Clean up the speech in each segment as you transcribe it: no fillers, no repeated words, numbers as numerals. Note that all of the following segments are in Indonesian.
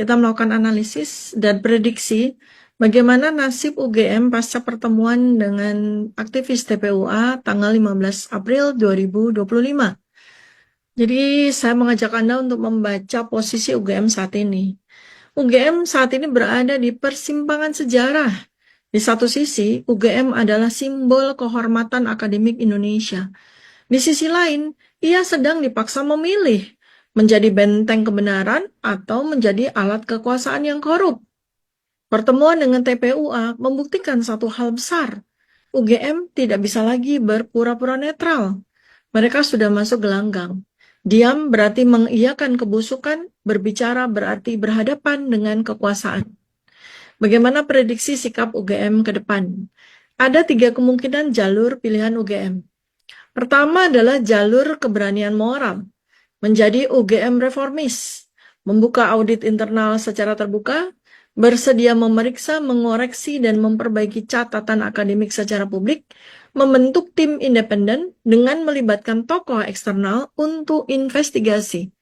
kita melakukan analisis dan prediksi bagaimana nasib UGM pasca pertemuan dengan aktivis TPUA tanggal 15 April 2025. Jadi saya mengajak Anda untuk membaca posisi UGM saat ini. UGM saat ini berada di persimpangan sejarah. Di satu sisi, UGM adalah simbol kehormatan akademik Indonesia. Di sisi lain, ia sedang dipaksa memilih menjadi benteng kebenaran atau menjadi alat kekuasaan yang korup. Pertemuan dengan TPUA membuktikan satu hal besar. UGM tidak bisa lagi berpura-pura netral. Mereka sudah masuk gelanggang. Diam berarti mengiyakan kebusukan, berbicara berarti berhadapan dengan kekuasaan. Bagaimana prediksi sikap UGM ke depan? Ada 3 kemungkinan jalur pilihan UGM. Pertama adalah jalur keberanian moral, menjadi UGM reformis, membuka audit internal secara terbuka, bersedia memeriksa, mengoreksi, dan memperbaiki catatan akademik secara publik, membentuk tim independen dengan melibatkan tokoh eksternal untuk investigasi.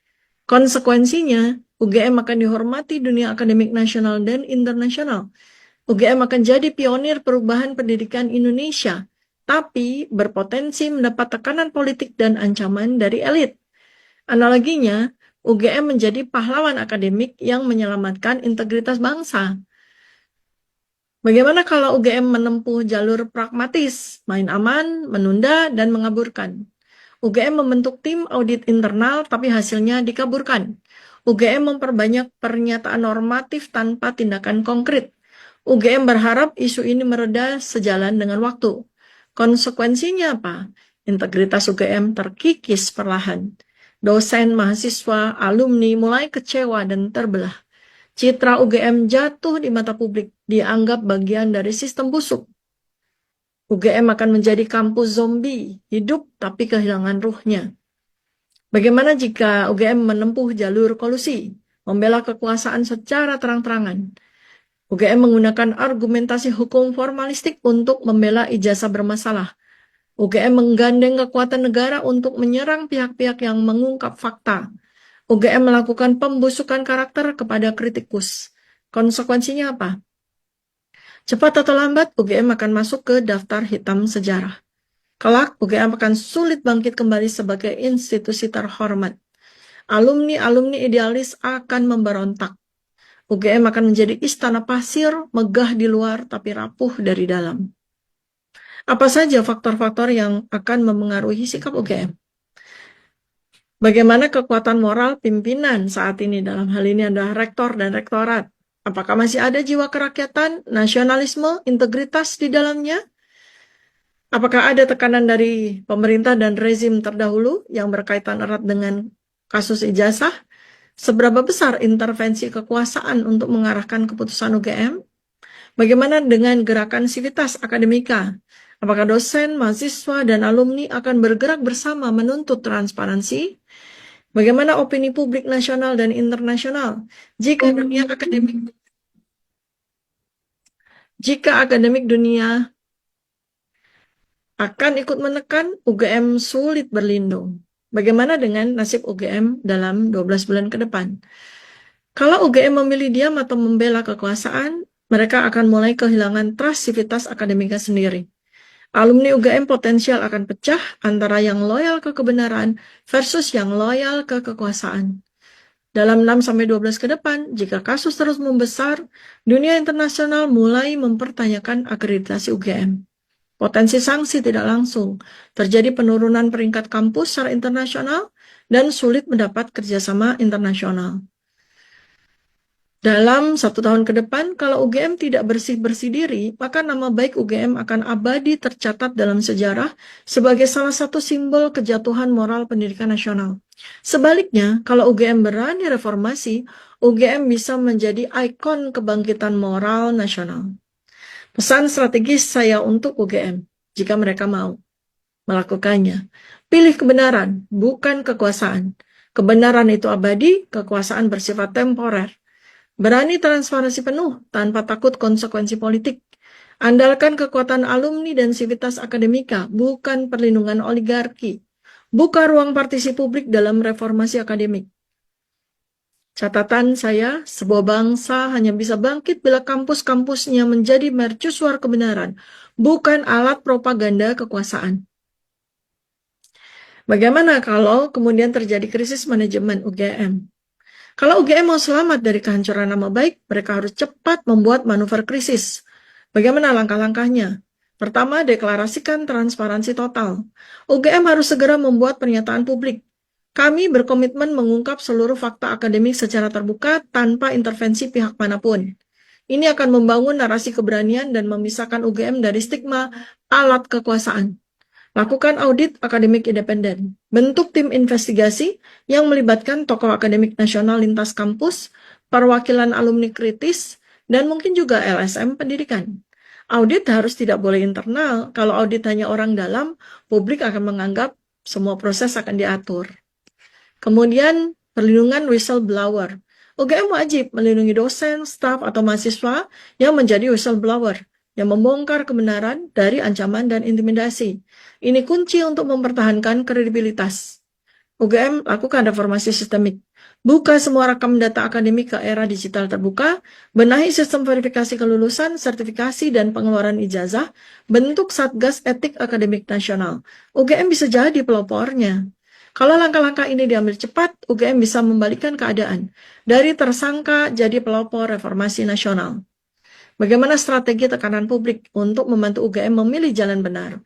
Konsekuensinya, UGM akan dihormati dunia akademik nasional dan internasional. UGM akan jadi pionir perubahan pendidikan Indonesia, tapi berpotensi mendapat tekanan politik dan ancaman dari elit. Analoginya, UGM menjadi pahlawan akademik yang menyelamatkan integritas bangsa. Bagaimana kalau UGM menempuh jalur pragmatis, main aman, menunda, dan mengaburkan? UGM membentuk tim audit internal tapi hasilnya dikaburkan. UGM memperbanyak pernyataan normatif tanpa tindakan konkret. UGM berharap isu ini mereda sejalan dengan waktu. Konsekuensinya apa? Integritas UGM terkikis perlahan. Dosen, mahasiswa, alumni mulai kecewa dan terbelah. Citra UGM jatuh di mata publik, dianggap bagian dari sistem busuk. UGM akan menjadi kampus zombie, hidup tapi kehilangan ruhnya. Bagaimana jika UGM menempuh jalur kolusi, membela kekuasaan secara terang-terangan? UGM menggunakan argumentasi hukum formalistik untuk membela ijazah bermasalah. UGM menggandeng kekuatan negara untuk menyerang pihak-pihak yang mengungkap fakta. UGM melakukan pembusukan karakter kepada kritikus. Konsekuensinya apa? Cepat atau lambat, UGM akan masuk ke daftar hitam sejarah. Kelak, UGM akan sulit bangkit kembali sebagai institusi terhormat. Alumni-alumni idealis akan memberontak. UGM akan menjadi istana pasir, megah di luar tapi rapuh dari dalam. Apa saja faktor-faktor yang akan memengaruhi sikap UGM? Bagaimana kekuatan moral pimpinan saat ini, dalam hal ini adalah rektor dan rektorat? Apakah masih ada jiwa kerakyatan, nasionalisme, integritas di dalamnya? Apakah ada tekanan dari pemerintah dan rezim terdahulu yang berkaitan erat dengan kasus ijazah? Seberapa besar intervensi kekuasaan untuk mengarahkan keputusan UGM? Bagaimana dengan gerakan sivitas akademika? Apakah dosen, mahasiswa, dan alumni akan bergerak bersama menuntut transparansi? Bagaimana opini publik nasional dan internasional jika akademik dunia akan ikut menekan, UGM sulit berlindung. Bagaimana dengan nasib UGM dalam 12 bulan ke depan? Kalau UGM memilih diam atau membela kekuasaan, mereka akan mulai kehilangan trust sivitas akademika sendiri. Alumni UGM potensial akan pecah antara yang loyal ke kebenaran versus yang loyal ke kekuasaan. Dalam 6-12 ke depan, jika kasus terus membesar, dunia internasional mulai mempertanyakan akreditasi UGM. Potensi sanksi tidak langsung, terjadi penurunan peringkat kampus secara internasional, dan sulit mendapat kerjasama internasional. Dalam 1 tahun ke depan, kalau UGM tidak bersih-bersih diri, maka nama baik UGM akan abadi tercatat dalam sejarah sebagai salah satu simbol kejatuhan moral pendidikan nasional. Sebaliknya, kalau UGM berani reformasi, UGM bisa menjadi ikon kebangkitan moral nasional. Pesan strategis saya untuk UGM, jika mereka mau melakukannya. Pilih kebenaran, bukan kekuasaan. Kebenaran itu abadi, kekuasaan bersifat temporer. Berani transparansi penuh tanpa takut konsekuensi politik. Andalkan kekuatan alumni dan sivitas akademika, bukan perlindungan oligarki. Buka ruang partisi publik dalam reformasi akademik. Catatan saya, sebuah bangsa hanya bisa bangkit bila kampus-kampusnya menjadi mercusuar kebenaran, bukan alat propaganda kekuasaan. Bagaimana kalau kemudian terjadi krisis manajemen UGM? Kalau UGM mau selamat dari kehancuran nama baik, mereka harus cepat membuat manuver krisis. Bagaimana langkah-langkahnya? Pertama, deklarasikan transparansi total. UGM harus segera membuat pernyataan publik. Kami berkomitmen mengungkap seluruh fakta akademik secara terbuka tanpa intervensi pihak manapun. Ini akan membangun narasi keberanian dan memisahkan UGM dari stigma alat kekuasaan. Lakukan audit akademik independen. Bentuk tim investigasi yang melibatkan tokoh akademik nasional lintas kampus, perwakilan alumni kritis, dan mungkin juga LSM pendidikan. Audit harus tidak boleh internal. Kalau audit hanya orang dalam, publik akan menganggap semua proses akan diatur. Kemudian, perlindungan whistleblower. UGM wajib melindungi dosen, staf, atau mahasiswa yang menjadi whistleblower, yang membongkar kebenaran dari ancaman dan intimidasi. Ini kunci untuk mempertahankan kredibilitas. UGM lakukan reformasi sistemik. Buka semua rekam data akademik ke era digital terbuka, benahi sistem verifikasi kelulusan, sertifikasi, dan pengeluaran ijazah, bentuk Satgas Etik Akademik Nasional. UGM bisa jadi pelopornya. Kalau langkah-langkah ini diambil cepat, UGM bisa membalikkan keadaan dari tersangka jadi pelopor reformasi nasional. Bagaimana strategi tekanan publik untuk membantu UGM memilih jalan benar?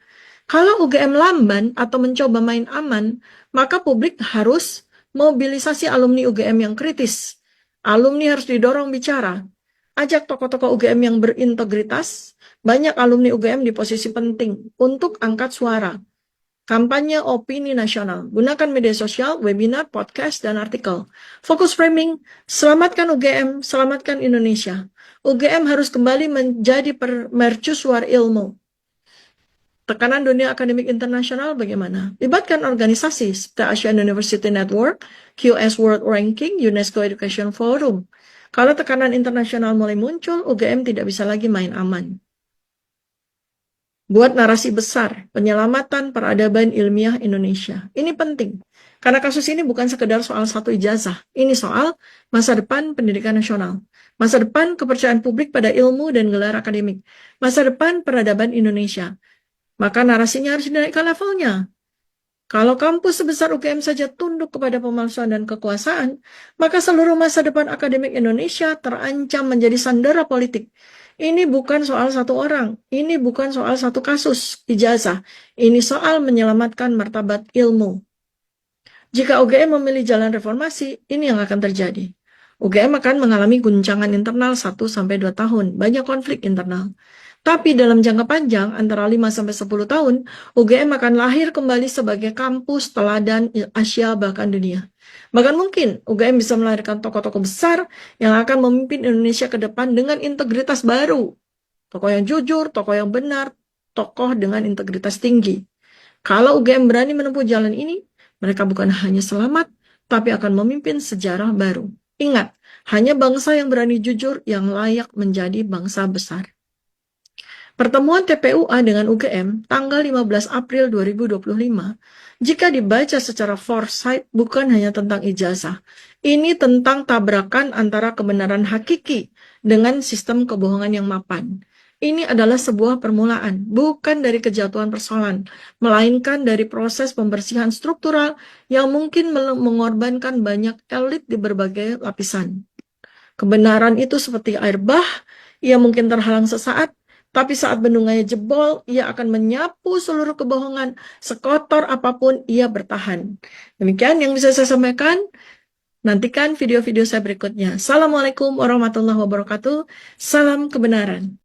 Kalau UGM lamban atau mencoba main aman, maka publik harus mobilisasi alumni UGM yang kritis. Alumni harus didorong bicara. Ajak tokoh-tokoh UGM yang berintegritas. Banyak alumni UGM di posisi penting untuk angkat suara. Kampanye opini nasional. Gunakan media sosial, webinar, podcast, dan artikel. Fokus framing, selamatkan UGM, selamatkan Indonesia. UGM harus kembali menjadi mercusuar ilmu. Tekanan dunia akademik internasional bagaimana? Libatkan organisasi seperti Asian University Network, QS World Ranking, UNESCO Education Forum. Kalau tekanan internasional mulai muncul, UGM tidak bisa lagi main aman. Buat narasi besar, penyelamatan peradaban ilmiah Indonesia. Ini penting, karena kasus ini bukan sekedar soal satu ijazah. Ini soal masa depan pendidikan nasional, masa depan kepercayaan publik pada ilmu dan gelar akademik, masa depan peradaban Indonesia. Maka narasinya harus dinaikkan levelnya. Kalau kampus sebesar UGM saja tunduk kepada pemalsuan dan kekuasaan, maka seluruh masa depan akademik Indonesia terancam menjadi sandera politik. Ini bukan soal satu orang, ini bukan soal satu kasus ijazah, ini soal menyelamatkan martabat ilmu. Jika UGM memilih jalan reformasi, ini yang akan terjadi. UGM akan mengalami guncangan internal 1-2 tahun, banyak konflik internal. Tapi dalam jangka panjang, antara 5-10 tahun, UGM akan lahir kembali sebagai kampus teladan Asia bahkan dunia. Bahkan mungkin UGM bisa melahirkan tokoh-tokoh besar yang akan memimpin Indonesia ke depan dengan integritas baru. Tokoh yang jujur, tokoh yang benar, tokoh dengan integritas tinggi. Kalau UGM berani menempuh jalan ini, mereka bukan hanya selamat, tapi akan memimpin sejarah baru. Ingat, hanya bangsa yang berani jujur yang layak menjadi bangsa besar. Pertemuan TPUA dengan UGM tanggal 15 April 2025, jika dibaca secara foresight, bukan hanya tentang ijazah. Ini tentang tabrakan antara kebenaran hakiki dengan sistem kebohongan yang mapan. Ini adalah sebuah permulaan, bukan dari kejatuhan persoalan, melainkan dari proses pembersihan struktural yang mungkin mengorbankan banyak elit di berbagai lapisan. Kebenaran itu seperti air bah, ia mungkin terhalang sesaat, tapi saat bendungannya jebol, ia akan menyapu seluruh kebohongan, sekotor apapun ia bertahan. Demikian yang bisa saya sampaikan. Nantikan video-video saya berikutnya. Assalamualaikum warahmatullahi wabarakatuh. Salam kebenaran.